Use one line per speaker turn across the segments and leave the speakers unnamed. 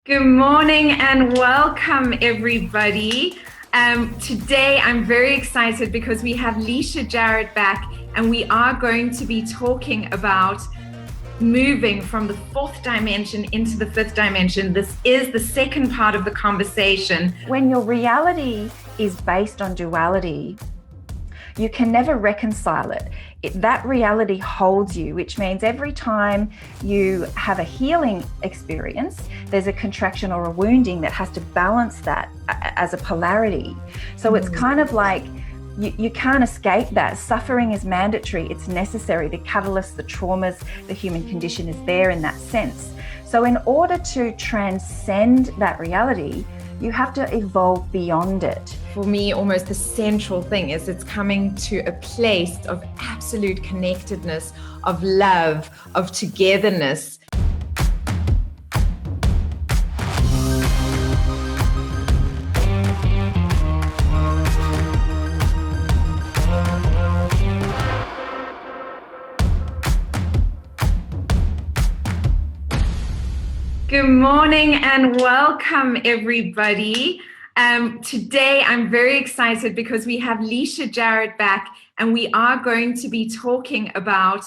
Good morning and welcome, everybody. Today, I'm very excited because we have Leisha Jarrett back, and we are going to be talking about moving from the fourth dimension into the fifth dimension. This is the second part of the conversation.
When your reality is based on duality, you can never reconcile it. That reality holds you, which means every time you have a healing experience, there's a contraction or a wounding that has to balance that as a polarity. So it's kind of like you can't escape that. Suffering is mandatory, it's necessary. The catalysts, the traumas, the human condition is there in that sense. So in order to transcend that reality, you have to evolve beyond it.
For me, almost the central thing is it's coming to a place of absolute connectedness, of love, of togetherness. Good morning and welcome, everybody. Today, I'm very excited because we have Leisha Jarrett back, and we are going to be talking about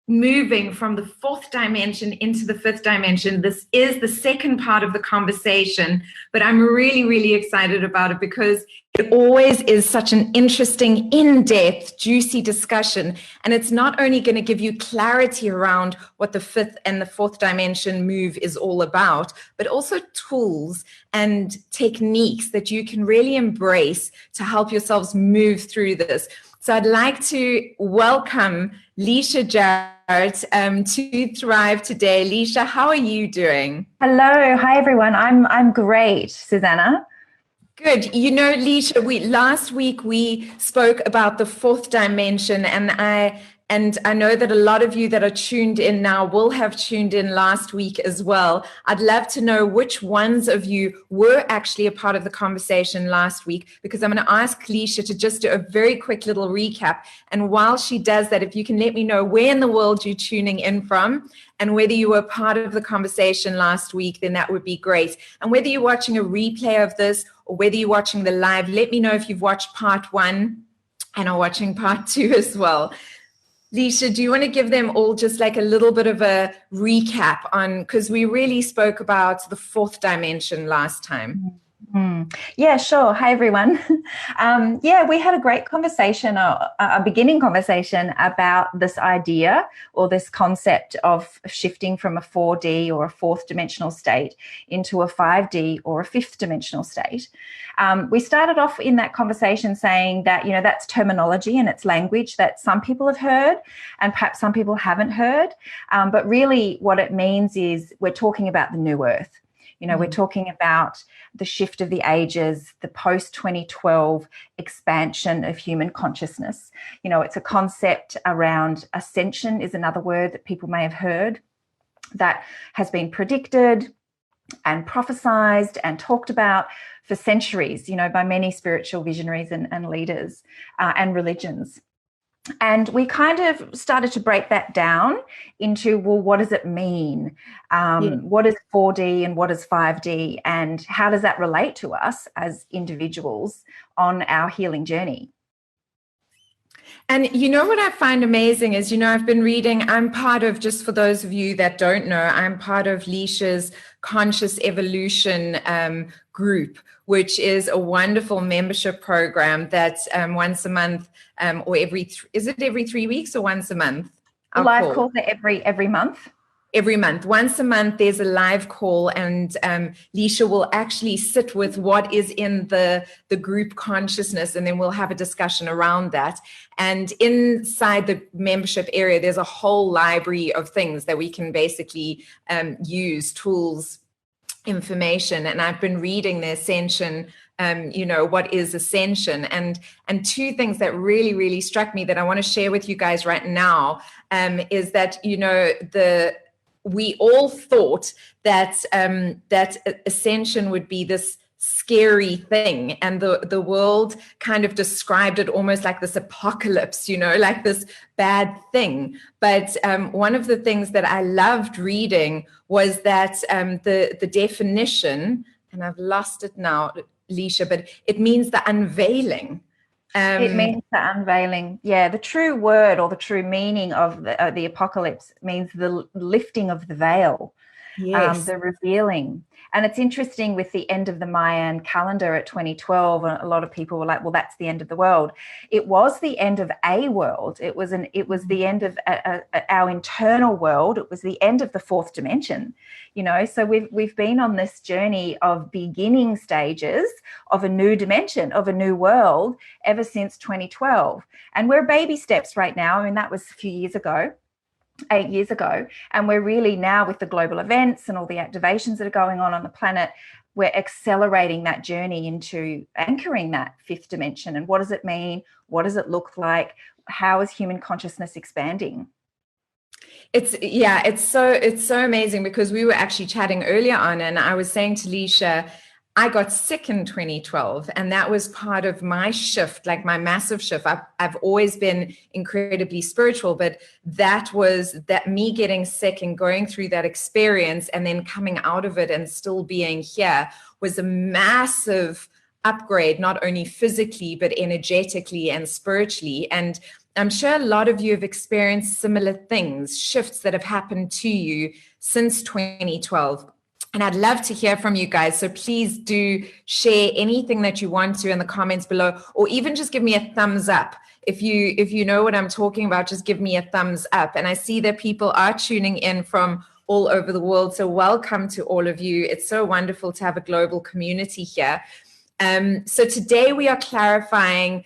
moving from the fourth dimension into the fifth dimension. This is the second part of the conversation, but I'm really, really excited about it because it always is such an interesting, in-depth, juicy discussion. And it's not only going to give you clarity around what the fifth and the fourth dimension move is all about, but also tools and techniques that you can really embrace to help yourselves move through this. So I'd like to welcome Leisha Jarrett to Thrive today. Leisha, how are you doing?
Hello, hi everyone. I'm great, Susanna.
Good. You know, Leisha, last week we spoke about the fourth dimension, and I know that a lot of you that are tuned in now will have tuned in last week as well. I'd love to know which ones of you were actually a part of the conversation last week, because I'm going to ask Leisha to just do a very quick little recap. And while she does that, if you can let me know where in the world you're tuning in from and whether you were part of the conversation last week, then that would be great. And whether you're watching a replay of this or whether you're watching the live, let me know if you've watched part one and are watching part two as well. Leisha, do you want to give them all just like a little bit of a recap on, because we really spoke about the fourth dimension last time?
Yeah, sure. Hi, everyone. We had a great conversation, a beginning conversation about this idea or this concept of shifting from a 4D or a fourth dimensional state into a 5D or a fifth dimensional state. We started off in that conversation saying that, that's terminology and it's language that some people have heard and perhaps some people haven't heard. But really what it means is we're talking about the new earth. We're talking about the shift of the ages, the post-2012 expansion of human consciousness. It's a concept around ascension is another word that people may have heard that has been predicted and prophesized and talked about for centuries, by many spiritual visionaries and leaders and religions. And we kind of started to break that down into, well, what does it mean? What is 4D and what is 5D? And how does that relate to us as individuals on our healing journey?
And what I find amazing is, I've been reading, I'm part of, just for those of you that don't know, I'm part of Leisha's Conscious Evolution group, which is a wonderful membership program that's once a month or is it every 3 weeks or once a month?
Live calls are every month.
Every month. Once a month, there's a live call, and Leisha will actually sit with what is in the group consciousness, and then we'll have a discussion around that. And inside the membership area, there's a whole library of things that we can basically use, tools, information. And I've been reading the Ascension, what is Ascension, and two things that really, really struck me that I want to share with you guys right now is that, we all thought that that ascension would be this scary thing, and the world kind of described it almost like this apocalypse, like this bad thing. But one of the things that I loved reading was that the definition, and I've lost it now, Leisha, but it means the unveiling.
It means the unveiling. Yeah, the true word or the true meaning of the apocalypse means the lifting of the veil.
Yes.
The revealing. And it's interesting with the end of the Mayan calendar at 2012, a lot of people were like, well, that's the end of the world. It was the end of a world. It was the end of our internal world. It was the end of the fourth dimension, so we've been on this journey of beginning stages of a new dimension, of a new world ever since 2012. And we're baby steps right now. I mean, that was a few years ago. 8 years ago, and we're really now, with the global events and all the activations that are going on the planet, we're accelerating that journey into anchoring that fifth dimension. And what does it mean? What does it look like? How is human consciousness expanding?
It's so amazing, because we were actually chatting earlier on, and I was saying to Leisha, I got sick in 2012, and that was part of my shift, like my massive shift. I've always been incredibly spiritual, but that me getting sick and going through that experience and then coming out of it and still being here was a massive upgrade, not only physically, but energetically and spiritually. And I'm sure a lot of you have experienced similar things, shifts that have happened to you since 2012. And I'd love to hear from you guys. So please do share anything that you want to in the comments below, or even just give me a thumbs up. If you know what I'm talking about, just give me a thumbs up. And I see that people are tuning in from all over the world. So welcome to all of you. It's so wonderful to have a global community here. So today we are clarifying,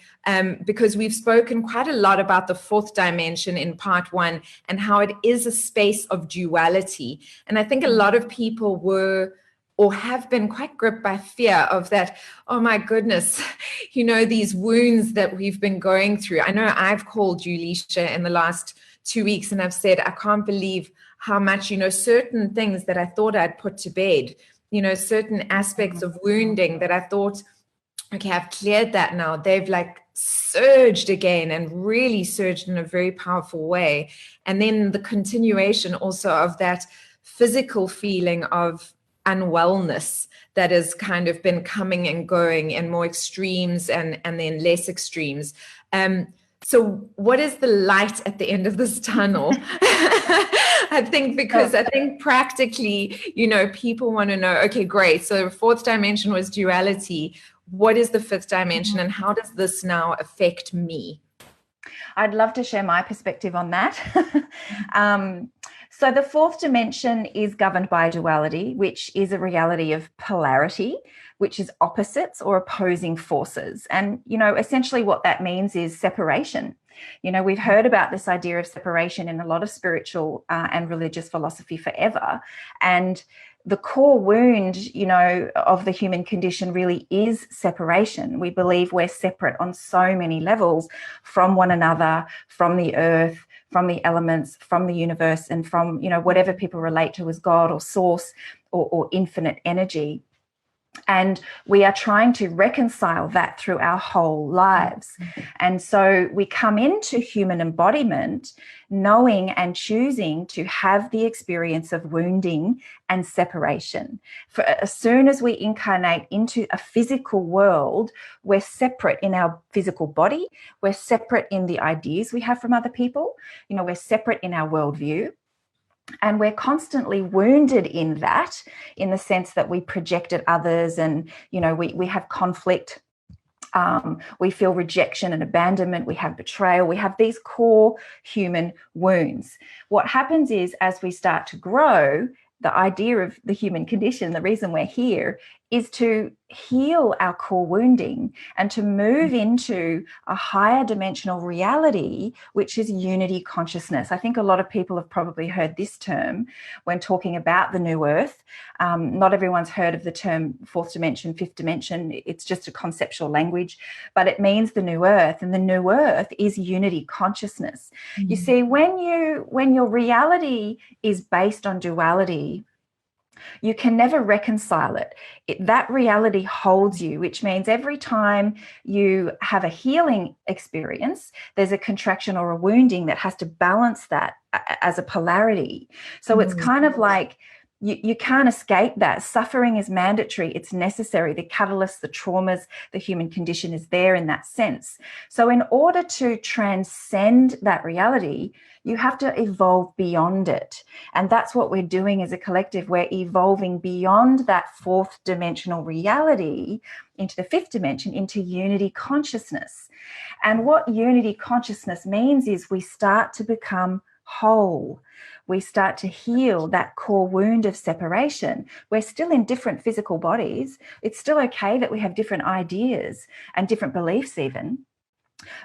because we've spoken quite a lot about the fourth dimension in part one and how it is a space of duality. And I think a lot of people were or have been quite gripped by fear of that. Oh my goodness, these wounds that we've been going through. I know I've called you, Leisha, in the last 2 weeks, and I've said, I can't believe how much, certain things that I thought I'd put to bed, certain aspects of wounding that I thought, okay, I've cleared that now. They've like surged again, and really surged in a very powerful way. And then the continuation also of that physical feeling of unwellness that has kind of been coming and going in more extremes and then less extremes. So what is the light at the end of this tunnel? I think practically, people want to know, okay, great. So the fourth dimension was duality. What is the fifth dimension, and how does this now affect me?
I'd love to share my perspective on that. So the fourth dimension is governed by duality, which is a reality of polarity, which is opposites or opposing forces. And, essentially what that means is separation. We've heard about this idea of separation in a lot of spiritual and religious philosophy forever. And the core wound, of the human condition really is separation. We believe we're separate on so many levels from one another, from the earth, from the elements, from the universe, and from, whatever people relate to as God or source or infinite energy. And we are trying to reconcile that through our whole lives. And so we come into human embodiment knowing and choosing to have the experience of wounding and separation. For as soon as we incarnate into a physical world, we're separate in our physical body. We're separate in the ideas we have from other people. We're separate in our worldview. And we're constantly wounded in that, in the sense that we project at others, and, we have conflict. We feel rejection and abandonment. We have betrayal. We have these core human wounds. What happens is, as we start to grow, the idea of the human condition, the reason we're here, is to heal our core wounding and to move into a higher dimensional reality, which is unity consciousness. I think a lot of people have probably heard this term when talking about the new earth. Not everyone's heard of the term fourth dimension, fifth dimension. It's just a conceptual language, but it means the new earth, and the new earth is unity consciousness. You see, when your reality is based on duality, You can never reconcile it. That reality holds you, which means every time you have a healing experience, there's a contraction or a wounding that has to balance that as a polarity. So it's kind of like you can't escape that. Suffering is mandatory. It's necessary. The catalysts, the traumas, the human condition is there in that sense. So in order to transcend that reality, you have to evolve beyond it. And that's what we're doing as a collective. We're evolving beyond that fourth dimensional reality into the fifth dimension, into unity consciousness. And what unity consciousness means is we start to become whole. We start to heal that core wound of separation. We're still in different physical bodies. It's still okay that we have different ideas and different beliefs even.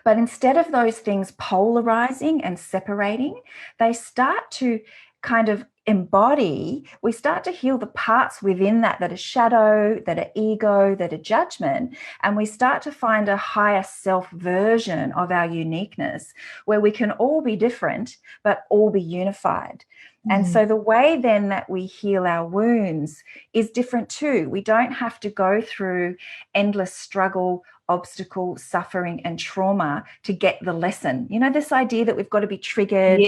But instead of those things polarizing and separating, they start to kind of embody, we start to heal the parts within that are shadow, that are ego, that are judgment, and we start to find a higher self version of our uniqueness where we can all be different but all be unified. And so the way then that we heal our wounds is different too. We don't have to go through endless struggle, obstacle, suffering, and trauma to get the lesson. You know, this idea that we've got to be triggered,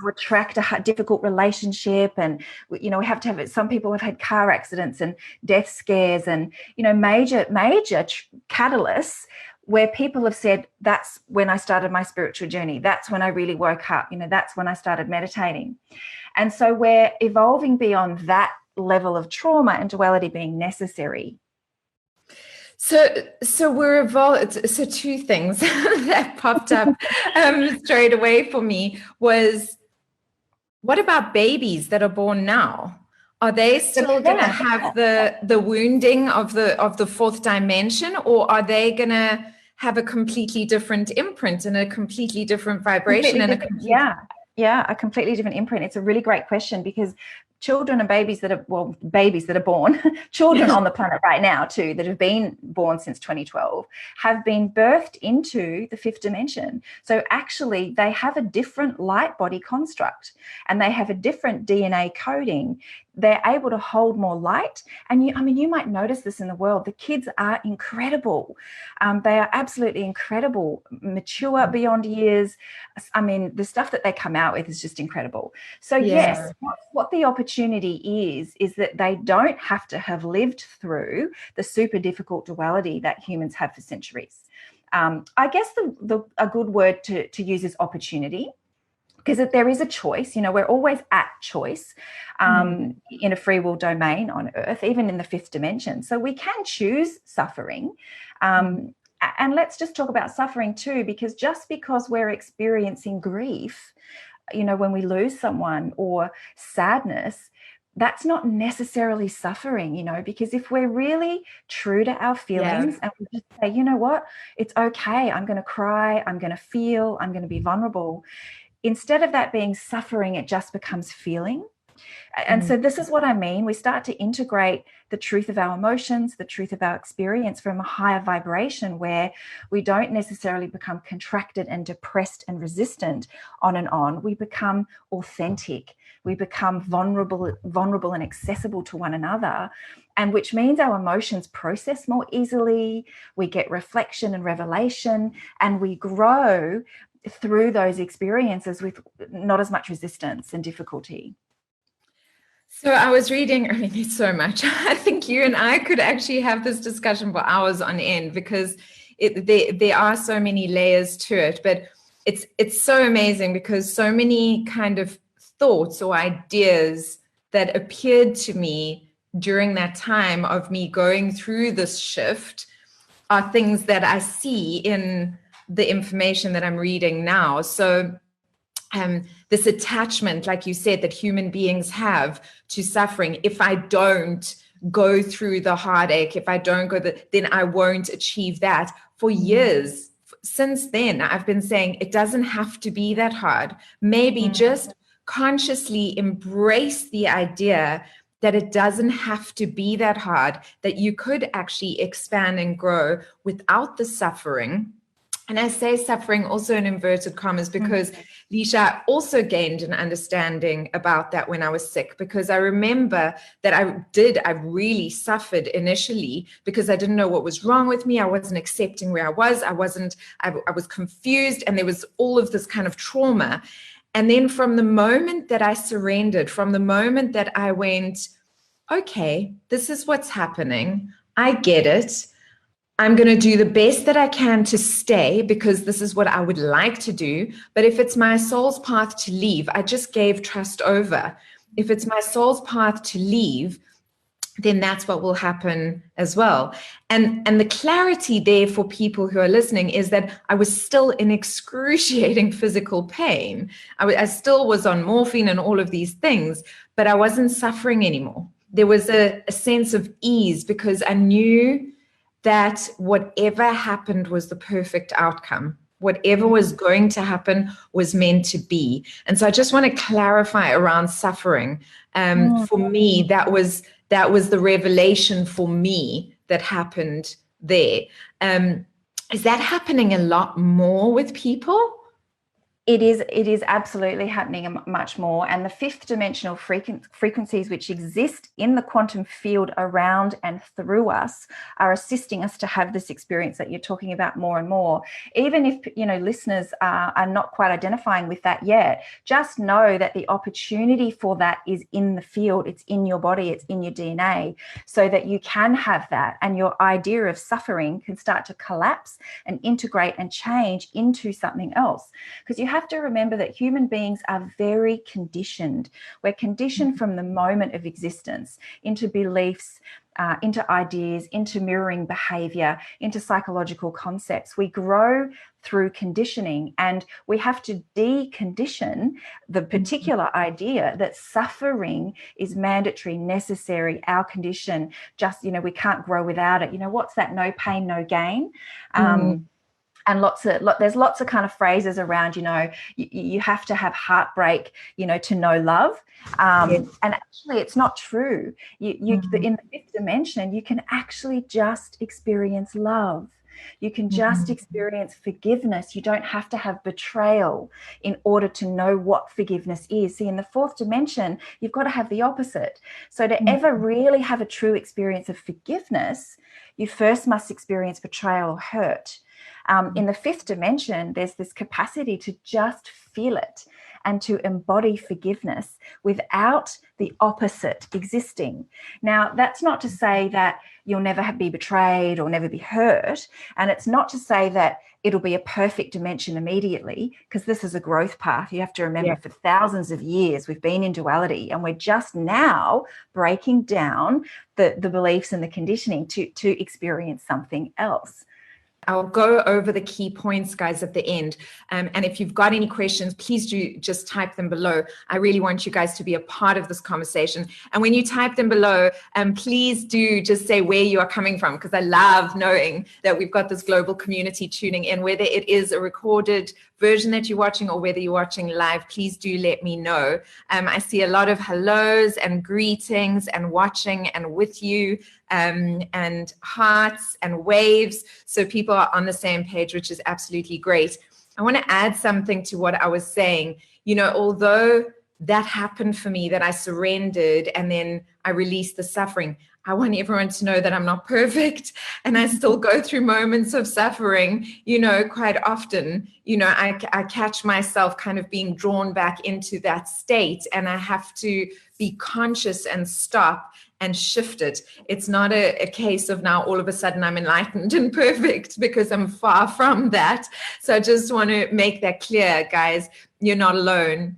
retract a difficult relationship, and we have to have it. Some people have had car accidents and death scares, and major catalysts where people have said, that's when I started my spiritual journey. That's when I really woke up. That's when I started meditating. And so we're evolving beyond that level of trauma and duality being necessary.
So we're evolved. So two things that popped up straight away for me was, what about babies that are born now? Are they still going to have the wounding of the fourth dimension, or are they going to have a completely different imprint and a completely different vibration?
A completely different imprint. It's a really great question, because children and babies that are born, children on the planet right now too, that have been born since 2012, have been birthed into the fifth dimension. So actually they have a different light body construct and they have a different DNA coding. They're able to hold more light. And you might notice this in the world. The kids are incredible. They are absolutely incredible, mature beyond years. I mean, the stuff that they come out with is just incredible. So yes, what the opportunity is that they don't have to have lived through the super difficult duality that humans have for centuries. I guess a good word to use is opportunity. Because there is a choice, we're always at choice in a free will domain on Earth, even in the fifth dimension. So we can choose suffering. And let's just talk about suffering too, because just because we're experiencing grief, when we lose someone, or sadness, that's not necessarily suffering, because if we're really true to our feelings and we just say, you know what, it's okay, I'm going to cry, I'm going to feel, I'm going to be vulnerable. Instead of that being suffering, it just becomes feeling. And so this is what I mean. We start to integrate the truth of our emotions, the truth of our experience from a higher vibration, where we don't necessarily become contracted and depressed and resistant on and on. We become authentic. We become vulnerable and accessible to one another, and which means our emotions process more easily. We get reflection and revelation, and we grow through those experiences with not as much resistance and difficulty.
So I was reading, there's so much. I think you and I could actually have this discussion for hours on end, because there are so many layers to it. But it's so amazing, because so many kind of thoughts or ideas that appeared to me during that time of me going through this shift are things that I see in the information that I'm reading now. So this attachment, like you said, that human beings have to suffering. If I don't go through the heartache, if I don't then I won't achieve that. For years since then, I've been saying it doesn't have to be that hard. Maybe just consciously embrace the idea that it doesn't have to be that hard, that you could actually expand and grow without the suffering. And I say suffering also in inverted commas because, Leisha, I also gained an understanding about that when I was sick, because I remember that I really suffered initially because I didn't know what was wrong with me. I wasn't accepting where I was. I was confused, and there was all of this kind of trauma. And then from the moment that I surrendered, from the moment that I went, okay, this is what's happening. I get it. I'm going to do the best that I can to stay because this is what I would like to do. But if it's my soul's path to leave, I just gave trust over. If it's my soul's path to leave, then that's what will happen as well. And the clarity there for people who are listening is that I was still in excruciating physical pain. I still was on morphine and all of these things, but I wasn't suffering anymore. There was a sense of ease because I knew that whatever happened was the perfect outcome. Whatever was going to happen was meant to be. And so I just want to clarify around suffering. For me, that was the revelation for me that happened there. Is that happening a lot more with people?
It is absolutely happening much more. And the fifth dimensional frequencies which exist in the quantum field around and through us are assisting us to have this experience that you're talking about more and more. Even if, listeners are not quite identifying with that yet, just know that the opportunity for that is in the field. It's in your body. It's in your DNA, so that you can have that. And your idea of suffering can start to collapse and integrate and change into something else. Because you have to remember that human beings are very conditioned. We're conditioned from the moment of existence into beliefs, into ideas, into mirroring behavior, into psychological concepts. We grow through conditioning, and we have to decondition the particular idea that suffering is mandatory, necessary, our condition. Just, we can't grow without it. What's that? No pain, no gain. And there's lots of kind of phrases around, you have to have heartbreak, to know love. And actually, it's not true. In the fifth dimension, you can actually just experience love. You can just experience forgiveness. You don't have to have betrayal in order to know what forgiveness is. See, in the fourth dimension, you've got to have the opposite. So to ever really have a true experience of forgiveness, you first must experience betrayal or hurt. In the fifth dimension, there's this capacity to just feel it and to embody forgiveness without the opposite existing. Now, that's not to say that you'll never be betrayed or never be hurt. And it's not to say that it'll be a perfect dimension immediately, because this is a growth path. You have to remember, for thousands of years, we've been in duality, and we're just now breaking down the beliefs and the conditioning to experience something else.
I'll go over the key points, guys, at the end. And if you've got any questions, please do just type them below. I really want you guys to be a part of this conversation. And when you type them below, please do just say where you are coming from, because I love knowing that we've got this global community tuning in, whether it is a recorded version that you're watching or whether you're watching live. Please do let me know. I see a lot of hellos and greetings and watching and with you, and hearts and waves. So people are on the same page, which is absolutely great. I want to add something to what I was saying. Although that happened for me, that I surrendered and then I released the suffering, I want everyone to know that I'm not perfect, and I still go through moments of suffering, quite often. I catch myself kind of being drawn back into that state, and I have to be conscious and stop and shift it. It's not a case of now all of a sudden I'm enlightened and perfect, because I'm far from that. So I just want to make that clear, guys. You're not alone.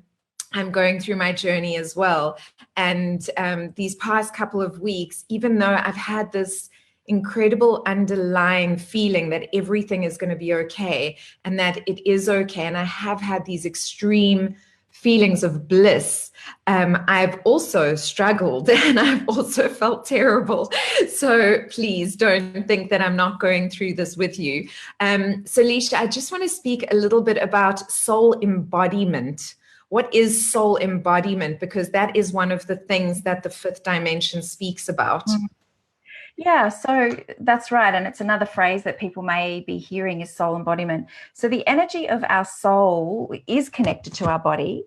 I'm going through my journey as well. And these past couple of weeks, even though I've had this incredible underlying feeling that everything is going to be okay and that it is okay, and I have had these extreme feelings of bliss, I've also struggled and I've also felt terrible. So please don't think that I'm not going through this with you. So Leisha, I just want to speak a little bit about soul embodiment. What is soul embodiment? Because that is one of the things that the fifth dimension speaks about.
Yeah, so that's right. And it's another phrase that people may be hearing is soul embodiment. So the energy of our soul is connected to our body,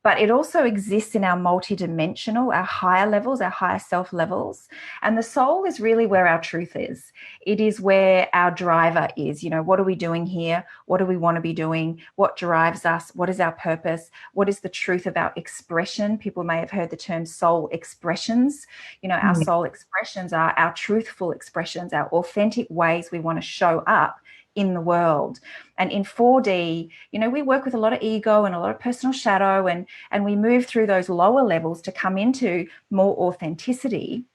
but it also exists in our multidimensional, our higher levels, our higher self levels. And the soul is really where our truth is. It is where our driver is. You know, what are we doing here? What do we want to be doing? What drives us? What is our purpose? What is the truth about expression? People may have heard the term soul expressions. You know, our soul expressions are our truthful expressions, our authentic ways we want to show up in the world. And in 4D, you know, we work with a lot of ego and a lot of personal shadow, and we move through those lower levels to come into more authenticity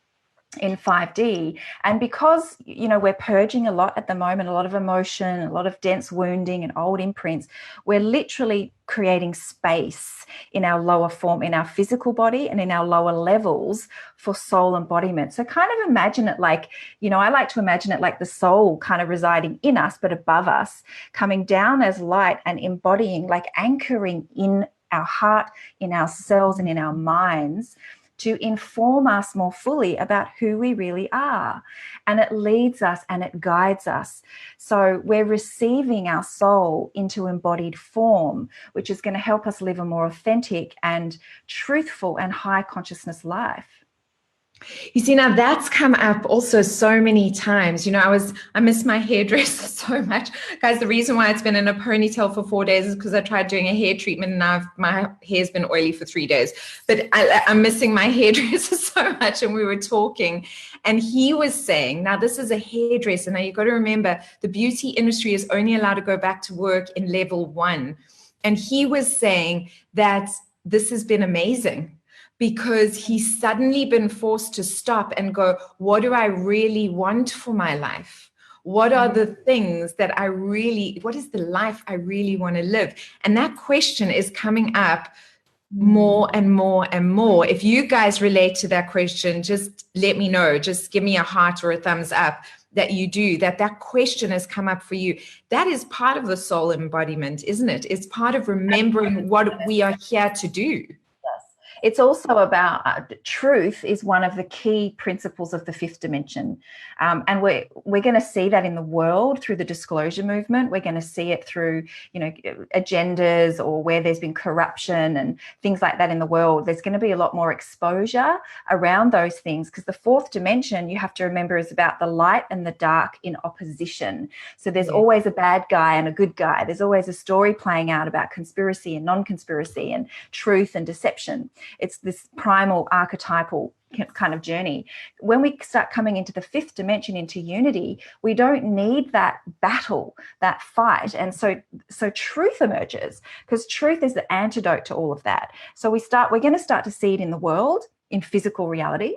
in 5D. And because, you know, we're purging a lot at the moment, a lot of emotion, a lot of dense wounding and old imprints, we're literally creating space in our lower form, in our physical body and in our lower levels for soul embodiment. So kind of imagine it like, you know, I like to imagine it like the soul kind of residing in us, but above us, coming down as light and embodying, like anchoring in our heart, in our cells and in our minds, to inform us more fully about who we really are. And it leads us and it guides us. So we're receiving our soul into embodied form, which is going to help us live a more authentic and truthful and high consciousness life.
You see, now that's come up also so many times. You know, I miss my hairdresser so much. Guys, the reason why it's been in a ponytail for 4 days is because I tried doing a hair treatment and now my hair's been oily for 3 days. But I'm missing my hairdresser so much. And we were talking and he was saying, now this is a hairdresser. Now you've got to remember the beauty industry is only allowed to go back to work in level 1. And he was saying that this has been amazing, because he's suddenly been forced to stop and go, what do I really want for my life? What are the things that what is the life I really want to live? And that question is coming up more and more and more. If you guys relate to that question, just let me know. Just give me a heart or a thumbs up that you do, that question has come up for you. That is part of the soul embodiment, isn't it? It's part of remembering what we are here to do.
It's also about truth is one of the key principles of the fifth dimension. And we're going to see that in the world through the disclosure movement. We're going to see it through, you know, agendas or where there's been corruption and things like that in the world. There's going to be a lot more exposure around those things, because the fourth dimension, you have to remember, is about the light and the dark in opposition. So there's always a bad guy and a good guy. There's always a story playing out about conspiracy and non-conspiracy and truth and deception. It's this primal archetypal kind of journey. When we start coming into the fifth dimension, into unity, we don't need that battle, that fight. And so truth emerges, because truth is the antidote to all of that. So we're going to start to see it in the world, in physical reality.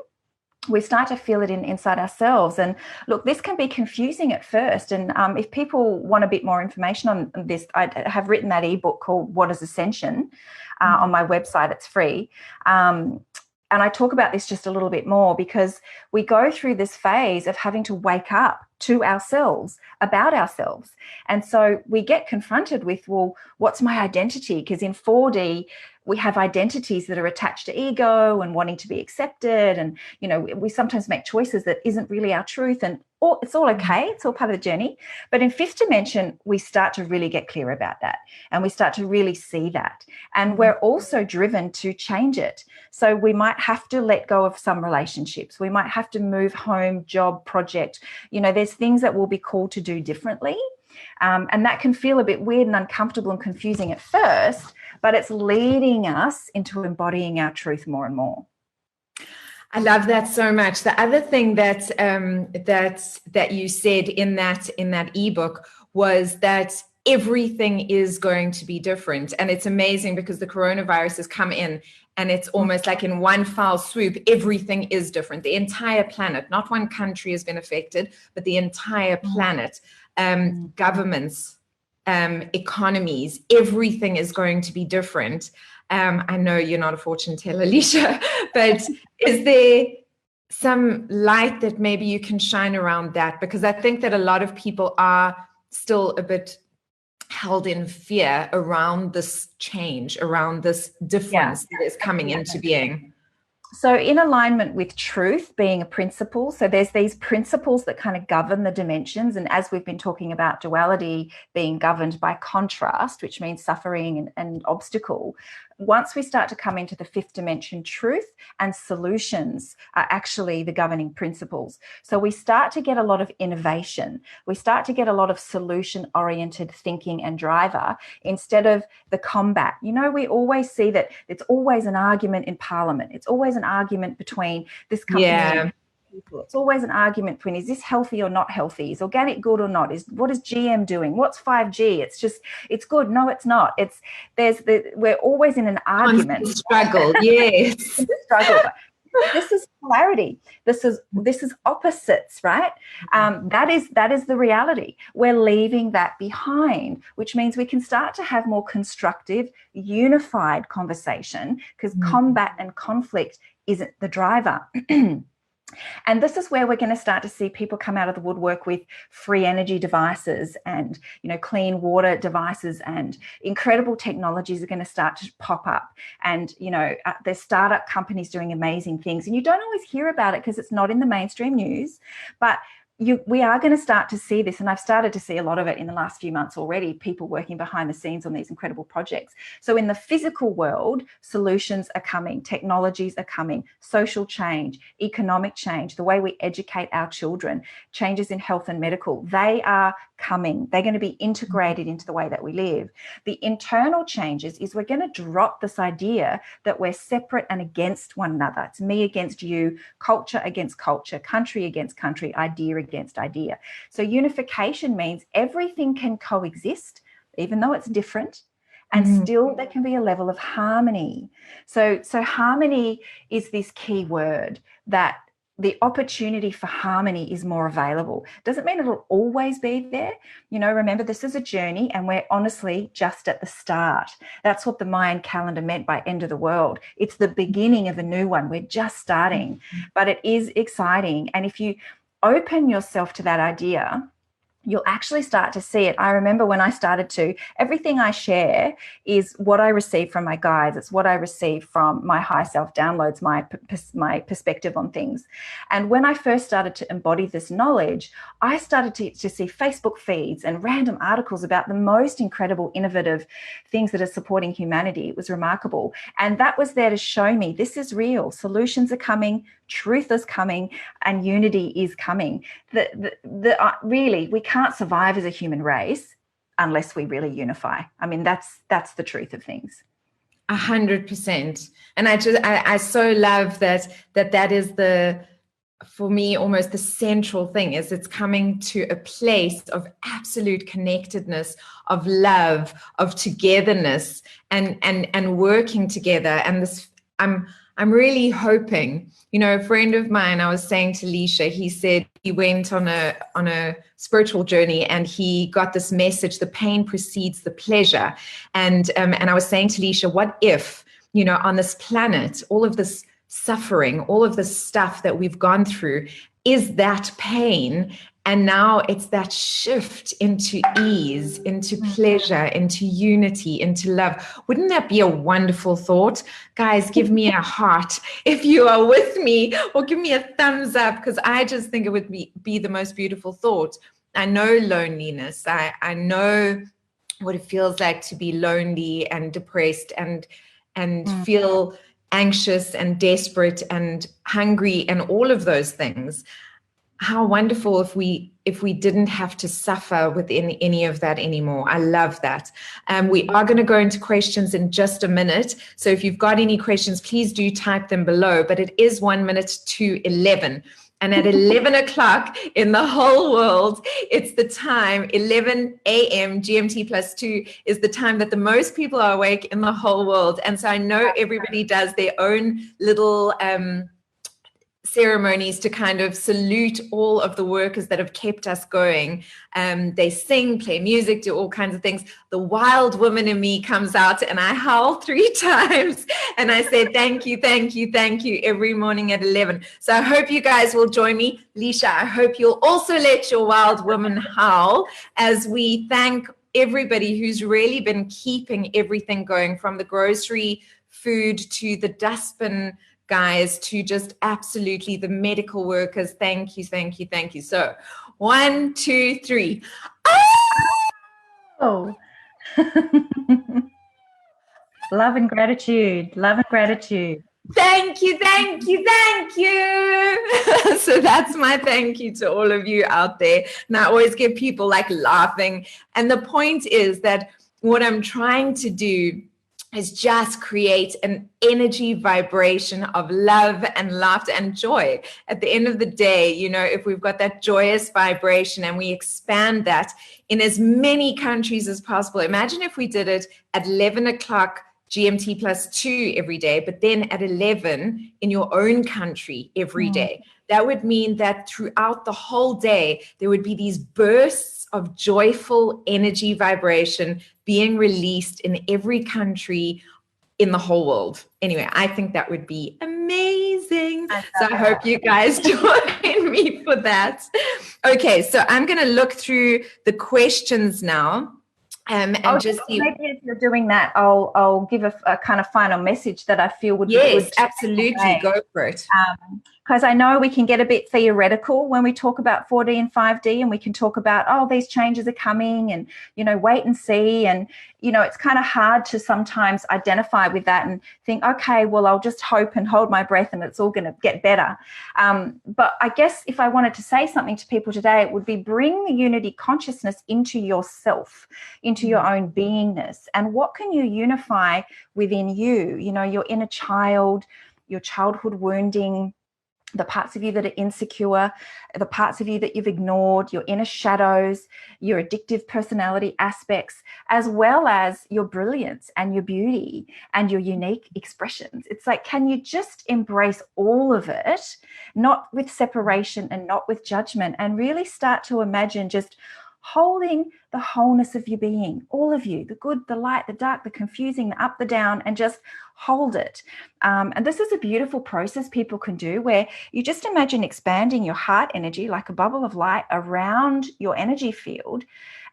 We start to feel it inside ourselves. And look, this can be confusing at first. And if people want a bit more information on this, I have written that ebook called What is Ascension on my website. It's free. And I talk about this just a little bit more, because we go through this phase of having to wake up to ourselves, about ourselves. And so we get confronted with, well, what's my identity? Because in 4D, we have identities that are attached to ego and wanting to be accepted. And, you know, we sometimes make choices that isn't really our truth, and it's all okay. It's all part of the journey. But in fifth dimension, we start to really get clear about that, and we start to really see that. And we're also driven to change it. So we might have to let go of some relationships. We might have to move home, job, project. You know, there's things that we'll be called to do differently. And that can feel a bit weird and uncomfortable and confusing at first, but it's leading us into embodying our truth more and more.
I love that so much. The other thing that that you said in that ebook was that everything is going to be different. And it's amazing because the coronavirus has come in and it's almost like in one foul swoop, everything is different. The entire planet, not one country has been affected, but the entire planet, governments, economies, everything is going to be different. I know you're not a fortune teller, Leisha, but is there some light that maybe you can shine around that? Because I think that a lot of people are still a bit held in fear around this change, around this difference that is coming into being.
So in alignment with truth being a principle, so there's these principles that kind of govern the dimensions. And as we've been talking about duality being governed by contrast, which means suffering and obstacle, once we start to come into the fifth dimension, truth and solutions are actually the governing principles. So we start to get a lot of innovation. We start to get a lot of solution-oriented thinking and driver instead of the combat. You know, we always see that it's always an argument in Parliament. It's always an argument between this company and people. It's always an argument between, is this healthy or not healthy? Is organic good or not? What is GM doing? What's 5G? It's good. No, it's not. We're always in an argument.
Struggle, yes.
Struggle. This is polarity. This is opposites, right? That is the reality. We're leaving that behind, which means we can start to have more constructive, unified conversation, because combat and conflict isn't the driver. And this is where we're going to start to see people come out of the woodwork with free energy devices and, clean water devices, and incredible technologies are going to start to pop up. And, there's startup companies doing amazing things. And you don't always hear about it because it's not in the mainstream news, but we are going to start to see this, and I've started to see a lot of it in the last few months already, people working behind the scenes on these incredible projects. So in the physical world, solutions are coming, technologies are coming, social change, economic change, the way we educate our children, changes in health and medical, they are coming. They're going to be integrated into the way that we live. The internal changes is we're going to drop this idea that we're separate and against one another. It's me against you, culture against culture, country against country, idea against idea. So unification means everything can coexist, even though it's different, and still there can be a level of harmony. So harmony is this key word, that the opportunity for harmony is more available. Doesn't mean it'll always be there. Remember, this is a journey, and we're honestly just at the start. That's what the Mayan calendar meant by end of the world. It's the beginning of a new one. We're just starting, but it is exciting. And if you open yourself to that idea, you'll actually start to see it. I remember when I started to, everything I share is what I receive from my guides. It's what I receive from my high self downloads, my perspective on things. And when I first started to embody this knowledge, I started to see Facebook feeds and random articles about the most incredible, innovative things that are supporting humanity. It was remarkable. And that was there to show me this is real. Solutions are coming, truth is coming, and unity is coming. Really, we can't survive as a human race unless we really unify. I mean, that's the truth of things.
100%. And I so love that is for me, almost the central thing, is it's coming to a place of absolute connectedness, of love, of togetherness, and working together. And this, I'm really hoping, a friend of mine, I was saying to Leisha, he said he went on a spiritual journey, and he got this message: the pain precedes the pleasure. And I was saying to Leisha, what if, on this planet, all of this suffering, all of this stuff that we've gone through is that pain, and now it's that shift into ease, into pleasure, into unity, into love. Wouldn't that be a wonderful thought? Guys, give me a heart if you are with me, or give me a thumbs up, because I just think it would be the most beautiful thought. I know loneliness. I know what it feels like to be lonely and depressed and feel anxious and desperate and hungry and all of those things. How wonderful if we didn't have to suffer within any of that anymore. I love that. We are going to go into questions in just a minute. So if you've got any questions, please do type them below. But it is 1 minute to 11. And at 11 o'clock in the whole world, it's the time, 11 a.m. GMT +2 is the time that the most people are awake in the whole world. And so I know everybody does their own little ceremonies to kind of salute all of the workers that have kept us going. They sing, play music, do all kinds of things. The wild woman in me comes out, and I howl 3 times, and I say thank you, thank you, thank you every morning at 11. So I hope you guys will join me. Leisha, I hope you'll also let your wild woman howl as we thank everybody who's really been keeping everything going, from the grocery food to the dustbin guys, to just absolutely the medical workers. Thank you, thank you, thank you. So 1, 2, 3.
Oh. Love and gratitude. Love and gratitude.
Thank you, thank you, thank you. So that's my thank you to all of you out there. And I always get people like laughing. And the point is that what I'm trying to do is just create an energy vibration of love and laughter and joy. At the end of the day, you know, if we've got that joyous vibration and we expand that in as many countries as possible, imagine if we did it at 11 o'clock GMT +2 every day, but then at 11 in your own country every day. That would mean that throughout the whole day, there would be these bursts of joyful energy vibration being released in every country in the whole world. Anyway, I think that would be amazing. So I hope you guys join me for that. Okay, so I'm going to look through the questions now. And just see.
Maybe if you're doing that, I'll give a kind of final message that I feel would be good.
Yes, absolutely. Go for it.
Because I know we can get a bit theoretical when we talk about 4D and 5D, and we can talk about, oh, these changes are coming and, you know, wait and see. And, you know, it's kind of hard to sometimes identify with that and think, okay, well, I'll just hope and hold my breath and it's all going to get better. But I guess if I wanted to say something to people today, it would be bring the unity consciousness into yourself, into your own beingness. And what can you unify within you? You know, your inner child, your childhood wounding, the parts of you that are insecure, the parts of you that you've ignored, your inner shadows, your addictive personality aspects, as well as your brilliance and your beauty and your unique expressions. It's like, can you just embrace all of it, not with separation and not with judgment, and really start to imagine just holding the wholeness of your being, all of you, the good, the light, the dark, the confusing, the up, the down, and just hold it. And this is a beautiful process people can do where you just imagine expanding your heart energy like a bubble of light around your energy field,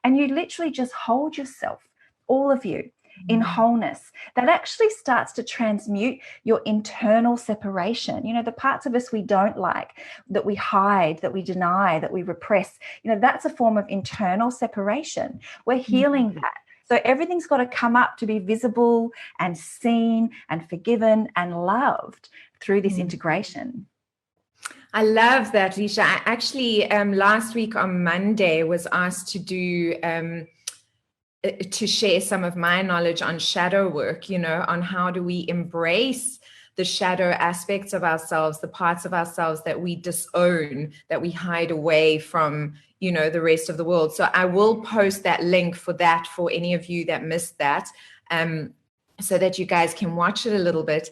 and you literally just hold yourself, all of you, in wholeness. That actually starts to transmute your internal separation. You know, the parts of us we don't like, that we hide, that we deny, that we repress, you know, that's a form of internal separation. We're healing that. So everything's got to come up to be visible and seen and forgiven and loved through this integration.
I love that, Leisha. I actually last week on Monday was asked to do to share some of my knowledge on shadow work, you know, on how do we embrace the shadow aspects of ourselves, the parts of ourselves that we disown, that we hide away from, you know, the rest of the world. So I will post that link for that for any of you that missed that, so that you guys can watch it a little bit.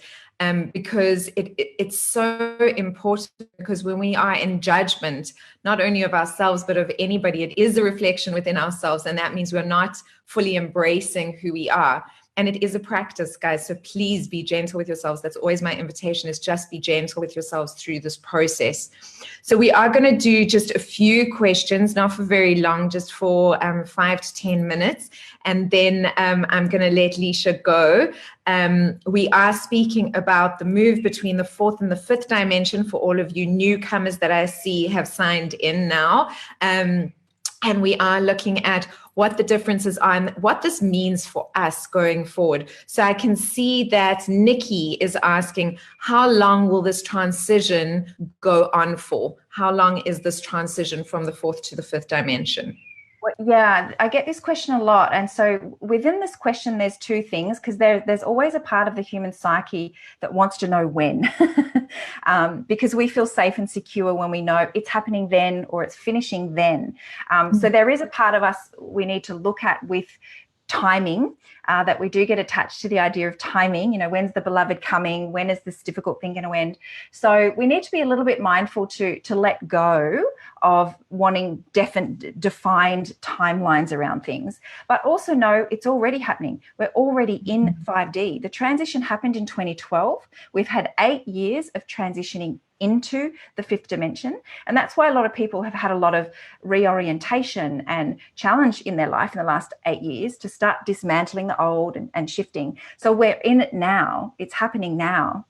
Because it's so important, because when we are in judgment, not only of ourselves, but of anybody, it is a reflection within ourselves. And that means we're not fully embracing who we are. And it is a practice, guys. So please be gentle with yourselves. That's always my invitation, is just be gentle with yourselves through this process. So we are going to do just a few questions, not for very long, just for 5 to 10 minutes. And then I'm going to let Leisha go. We are speaking about the move between the 4th and the 5th dimension for all of you newcomers that I see have signed in now. And we are looking at what the differences are and what this means for us going forward. So I can see that Nikki is asking, how long will this transition go on for? How long is this transition from the 4th to the 5th dimension?
Yeah, I get this question a lot. And so within this question, there's two things, because there's always a part of the human psyche that wants to know when, because we feel safe and secure when we know it's happening then or it's finishing then. So there is a part of us we need to look at with timing, that we do get attached to the idea of timing. You know, when's the beloved coming? When is this difficult thing going to end? So we need to be a little bit mindful to let go of wanting defined timelines around things, but also know it's already happening. We're already in 5D. The transition happened in 2012. We've had 8 years of transitioning into the 5th dimension. And that's why a lot of people have had a lot of reorientation and challenge in their life in the last 8 years to start dismantling the old and shifting. So we're in it now. It's happening now.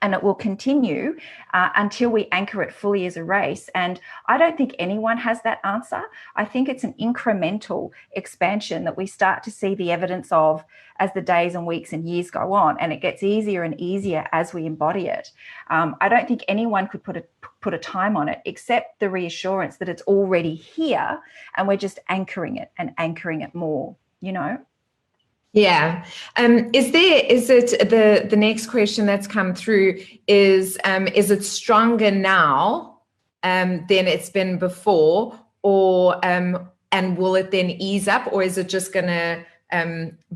And it will continue until we anchor it fully as a race. And I don't think anyone has that answer. I think it's an incremental expansion that we start to see the evidence of as the days and weeks and years go on, and it gets easier and easier as we embody it. I don't think anyone could put a time on it, except the reassurance that it's already here and we're just anchoring it more, you know?
Yeah. Is it the next question that's come through is it stronger now than it's been before, or and will it then ease up, or is it just going to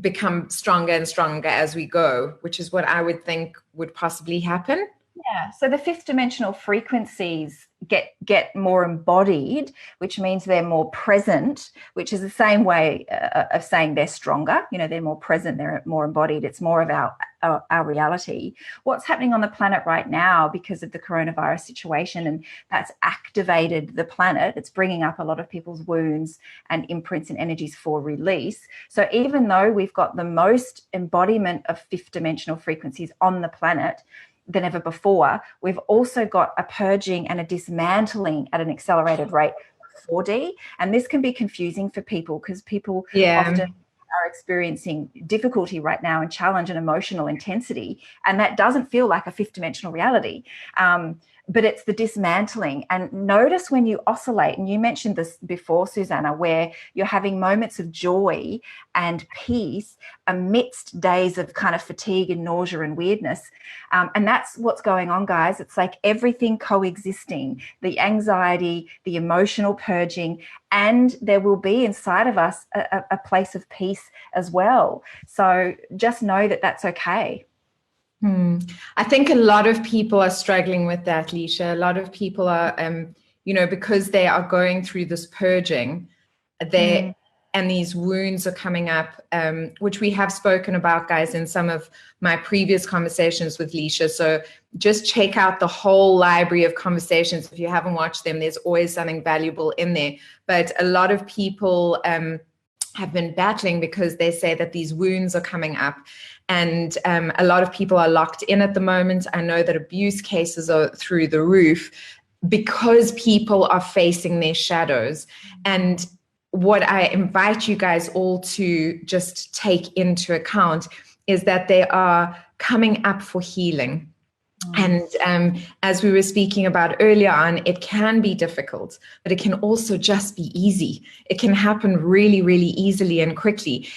become stronger and stronger as we go, which is what I would think would possibly happen?
Yeah, so the fifth dimensional frequencies get more embodied, which means they're more present, which is the same way of saying they're stronger. You know, they're more present, they're more embodied. It's more of our reality. What's happening on the planet right now because of the coronavirus situation, and that's activated the planet. It's bringing up a lot of people's wounds and imprints and energies for release. So even though we've got the most embodiment of fifth dimensional frequencies on the planet than ever before, we've also got a purging and a dismantling at an accelerated rate of 4D. And this can be confusing for people because people often are experiencing difficulty right now and challenge and emotional intensity. And that doesn't feel like a fifth dimensional reality. But it's the dismantling. And notice when you oscillate, and you mentioned this before, Susanna, where you're having moments of joy and peace amidst days of kind of fatigue and nausea and weirdness. And that's what's going on, guys. It's like everything coexisting, the anxiety, the emotional purging, and there will be inside of us a place of peace as well. So just know that that's okay.
I think a lot of people are struggling with that, Leisha. A lot of people are, because they are going through this purging, and these wounds are coming up, which we have spoken about, guys, in some of my previous conversations with Leisha. So just check out the whole library of conversations. If you haven't watched them, there's always something valuable in there. But a lot of people have been battling because they say that these wounds are coming up. And a lot of people are locked in at the moment. I know that abuse cases are through the roof because people are facing their shadows. And what I invite you guys all to just take into account is that they are coming up for healing. And as we were speaking about earlier on, it can be difficult, but it can also just be easy. It can happen really, really easily and quickly.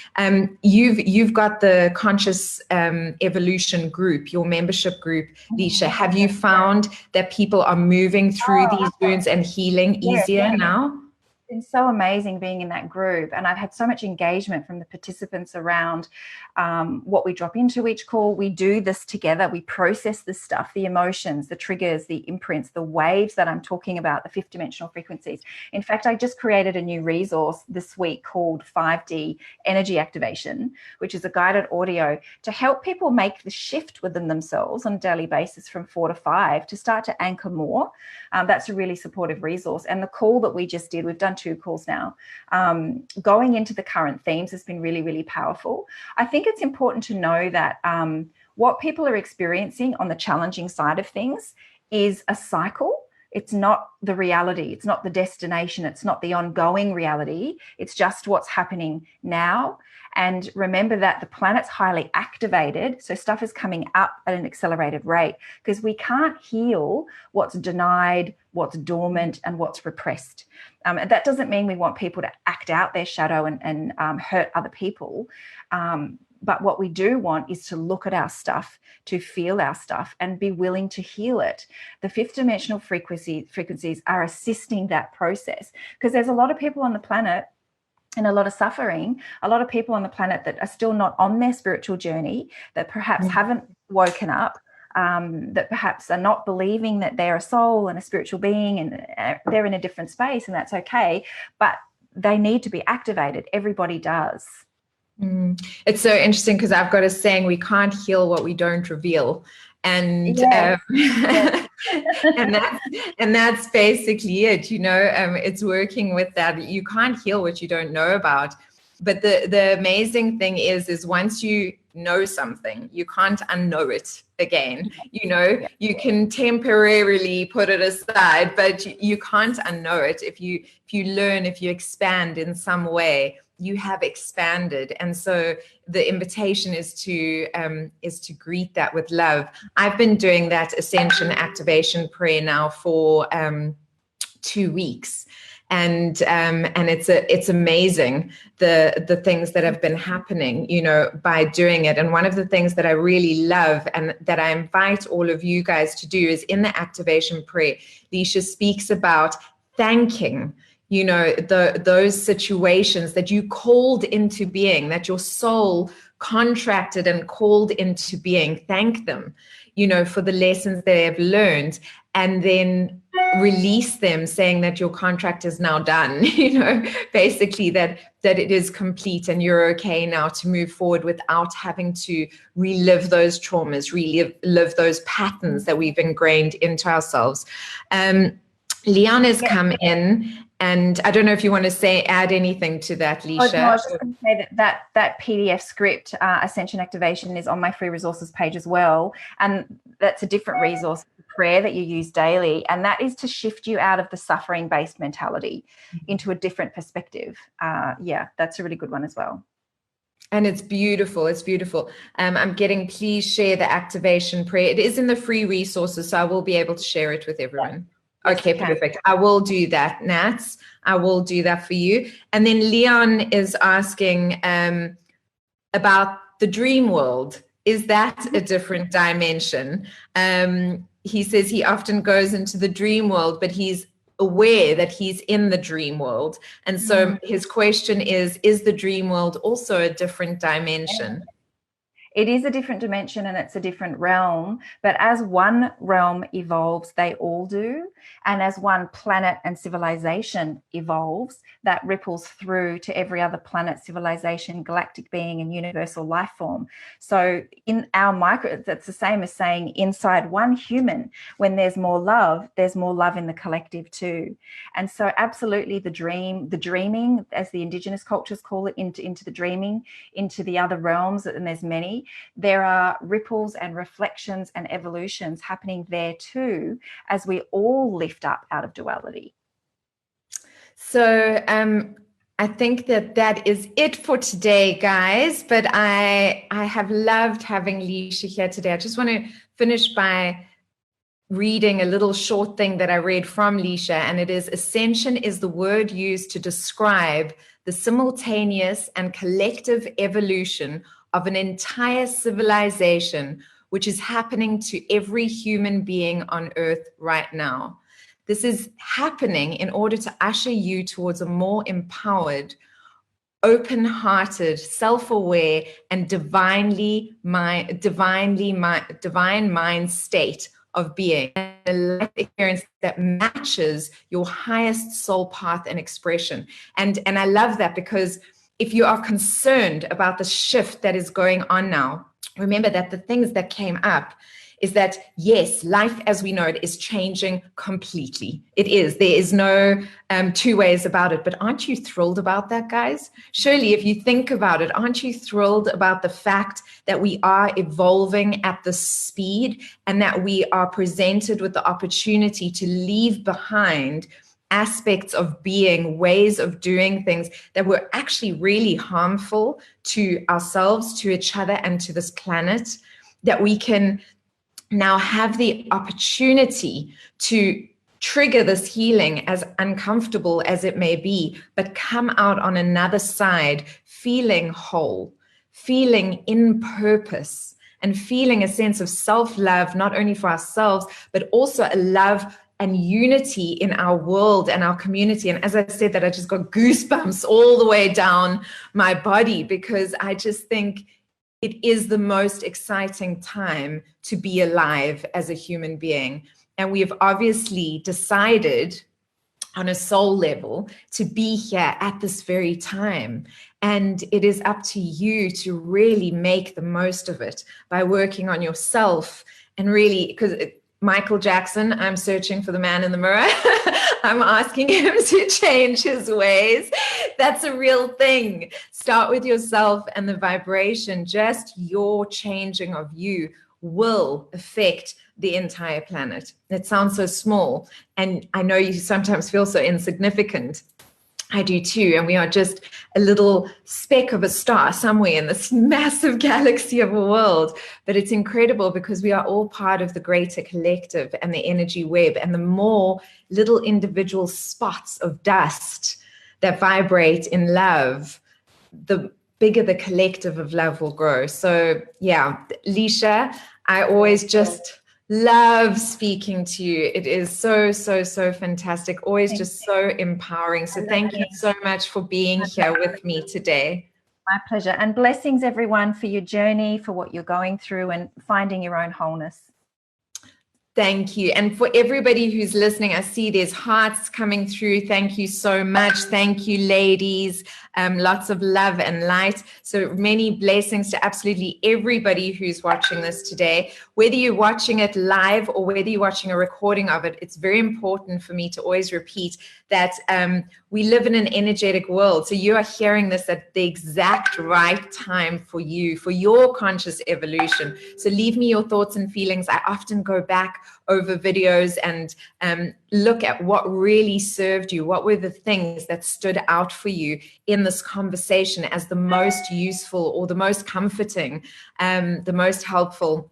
You've got the Conscious Evolution group, your membership group, Leisha. Have you found that people are moving through these wounds and healing easier now?
It's been so amazing being in that group, and I've had so much engagement from the participants around what we drop into each call. We do this together. We process this stuff, the emotions, the triggers, the imprints, the waves that I'm talking about, the fifth dimensional frequencies. In fact, I just created a new resource this week called 5D Energy Activation, which is a guided audio to help people make the shift within themselves on a daily basis from 4 to 5 to start to anchor more. That's a really supportive resource. And the call that we just did, we've done 2 calls now, going into the current themes has been really, really powerful. I think it's important to know that what people are experiencing on the challenging side of things is a cycle. It's not the reality. It's not the destination. It's not the ongoing reality. It's just what's happening now. And remember that the planet's highly activated, so stuff is coming up at an accelerated rate because we can't heal what's denied, what's dormant, and what's repressed. And that doesn't mean we want people to act out their shadow and hurt other people. But what we do want is to look at our stuff, to feel our stuff, and be willing to heal it. The fifth dimensional frequencies are assisting that process because there's a lot of people on the planet and a lot of suffering, a lot of people on the planet that are still not on their spiritual journey, that perhaps haven't woken up, that perhaps are not believing that they're a soul and a spiritual being, and they're in a different space, and that's okay. But they need to be activated. Everybody does.
It's so interesting because I've got a saying, we can't heal what we don't reveal. And and that's basically it, it's working with that. You can't heal what you don't know about. But the amazing thing is once you know something, you can't unknow it again. You know, you can temporarily put it aside, but you can't unknow it. If you learn, if you expand in some way, you have expanded. And so the invitation is to greet that with love. I've been doing that ascension activation prayer now for 2 weeks. And it's amazing the things that have been happening, you know, by doing it. And one of the things that I really love and that I invite all of you guys to do is in the activation prayer, Leisha speaks about thanking, you know, those situations that you called into being, that your soul contracted and called into being. Thank them, you know, for the lessons they have learned, and then release them, saying that your contract is now done, you know, basically that it is complete and you're okay now to move forward without having to relive those traumas, relive those patterns that we've ingrained into ourselves. Leon has come in, and I don't know if you want to add anything to that, Leisha.
Oh, no, I was just going to say that PDF script, Ascension Activation, is on my free resources page as well. And that's a different resource, prayer that you use daily. And that is to shift you out of the suffering-based mentality into a different perspective. Yeah, that's a really good one as well.
And it's beautiful. It's beautiful. I'm getting, please share the activation prayer. It is in the free resources, so I will be able to share it with everyone. Yeah. Yes, okay, perfect. I will do that, Nats. I will do that for you. And then Leon is asking about the dream world. Is that a different dimension? He says he often goes into the dream world, but he's aware that he's in the dream world. And so his question is the dream world also a different dimension?
It is a different dimension and it's a different realm, but as one realm evolves, they all do. And as one planet and civilization evolves, that ripples through to every other planet, civilization, galactic being, and universal life form. So in our micro, that's the same as saying inside one human, when there's more love in the collective too. And so absolutely the dreaming, as the indigenous cultures call it, into the dreaming, into the other realms, and there's many. There are ripples and reflections and evolutions happening there too, as we all lift up out of duality.
So I think that is it for today, guys. But I have loved having Leisha here today. I just want to finish by reading a little short thing that I read from Leisha, and it is: ascension is the word used to describe the simultaneous and collective evolution of an entire civilization, which is happening to every human being on Earth right now. This is happening in order to usher you towards a more empowered, open-hearted, self-aware, and divine mind state of being, a life experience that matches your highest soul path and expression. And I love that, because if you are concerned about the shift that is going on now, remember that the things that came up is that, yes, life as we know it is changing completely. It is. There is no two ways about it. But aren't you thrilled about that, guys? Surely, if you think about it, aren't you thrilled about the fact that we are evolving at the speed, and that we are presented with the opportunity to leave behind aspects of being, ways of doing things that were actually really harmful to ourselves, to each other, and to this planet, that we can now have the opportunity to trigger this healing, as uncomfortable as it may be, but come out on another side feeling whole, feeling in purpose, and feeling a sense of self-love, not only for ourselves, but also a love and unity in our world and our community. And as I said that, I just got goosebumps all the way down my body, because I just think it is the most exciting time to be alive as a human being. And we have obviously decided on a soul level to be here at this very time. And it is up to you to really make the most of it by working on yourself, and really, because Michael Jackson, I'm searching for the man in the mirror. I'm asking him to change his ways, That's a real thing. Start with yourself, and the vibration, just your changing of you will affect the entire planet. It sounds so small, and I know you sometimes feel so insignificant. I do too. And we are just a little speck of a star somewhere in this massive galaxy of a world. But it's incredible because we are all part of the greater collective and the energy web. And the more little individual spots of dust that vibrate in love, the bigger the collective of love will grow. So yeah, Leisha, I always just love speaking to you. It is so fantastic. Always just so empowering. So thank you so much for being here with me today.
My pleasure. And blessings, everyone, for your journey, for what you're going through and finding your own wholeness.
Thank you. And for everybody who's listening, I see there's hearts coming through. Thank you so much. Thank you, ladies. Lots of love and light. So many blessings to absolutely everybody who's watching this today. Whether you're watching it live or whether you're watching a recording of it, it's very important for me to always repeat that we live in an energetic world. So you are hearing this at the exact right time for you, for your conscious evolution. So leave me your thoughts and feelings. I often go back over videos and look at what really served you. What were the things that stood out for you in this conversation as the most useful or the most comforting, the most helpful?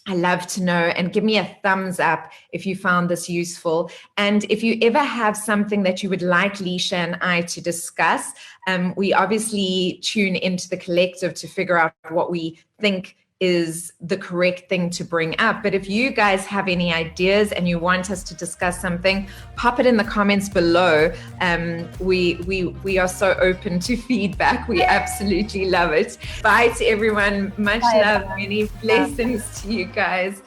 I love to know, and give me a thumbs up if you found this useful. And if you ever have something that you would like Leisha and I to discuss, we obviously tune into the collective to figure out what we think is the correct thing to bring up. But if you guys have any ideas and you want us to discuss something, pop it in the comments below. We are so open to feedback. We absolutely love it. Bye to everyone. Much love. Many blessings to you guys.